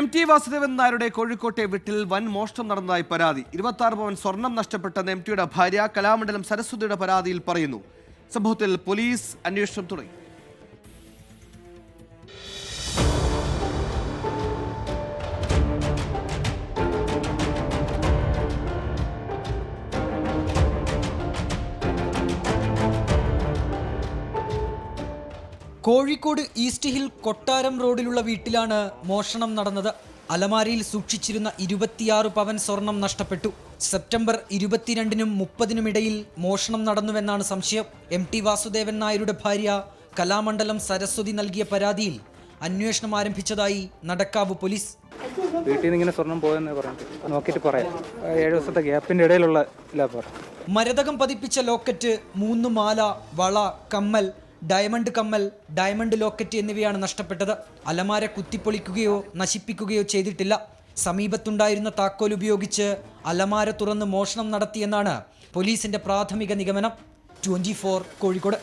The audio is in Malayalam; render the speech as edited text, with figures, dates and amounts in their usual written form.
MT വാസുദേവൻ നായരുടെ കോഴിക്കോട്ടെ വീട്ടിൽ വൻ മോഷണം നടന്നതായി പരാതി. 26 പവൻ സ്വർണം നഷ്ടപ്പെട്ടെന്ന് MTയുടെ ഭാര്യ കലാമണ്ഡലം സരസ്വതിയുടെ പരാതിയിൽ പറയുന്നു. സംഭവത്തിൽ പോലീസ് അന്വേഷണം തുടങ്ങി. കോഴിക്കോട് ഈസ്റ്റ് ഹിൽ കൊട്ടാരം റോഡിലുള്ള വീട്ടിലാണ് മോഷണം നടന്നത്. അലമാരയിൽ സൂക്ഷിച്ചിരുന്ന 26 പവൻ സ്വർണം നഷ്ടപ്പെട്ടു. സെപ്റ്റംബർ 22-നും 30-നും ഇടയിൽ മോഷണം നടന്നുവെന്നാണ് സംശയം. MT വാസുദേവൻ നായരുടെ ഭാര്യ കലാമണ്ഡലം സരസ്വതി നൽകിയ പരാതിയിൽ അന്വേഷണം ആരംഭിച്ചതായി നടക്കാവ് പോലീസ്. വീട്ടിൽ നിന്ന് ഇങ്ങനെ സ്വർണം പോയെന്ന് പറഞ്ഞിട്ട് നോക്കിയിട്ട് പറയാം. 7 ദിവസത്തെ ഗ്യാപ്പിന്റെ ഇടയിലുള്ള മരതകം പതിപ്പിച്ച ലോക്കറ്റ്, 3 മാല, വള, കമ്മൽ, ഡയമണ്ട് കമ്മൽ, ഡയമണ്ട് ലോക്കറ്റ് എന്നിവയാണ് നഷ്ടപ്പെട്ടത്. അലമാര കുത്തിപ്പൊളിക്കുകയോ നശിപ്പിക്കുകയോ ചെയ്തിട്ടില്ല. സമീപത്തുണ്ടായിരുന്ന താക്കോൽ ഉപയോഗിച്ച് അലമാര തുറന്ന് മോഷണം നടത്തിയെന്നാണ് പോലീസിന്റെ പ്രാഥമിക നിഗമനം. 24 കോഴിക്കോട്.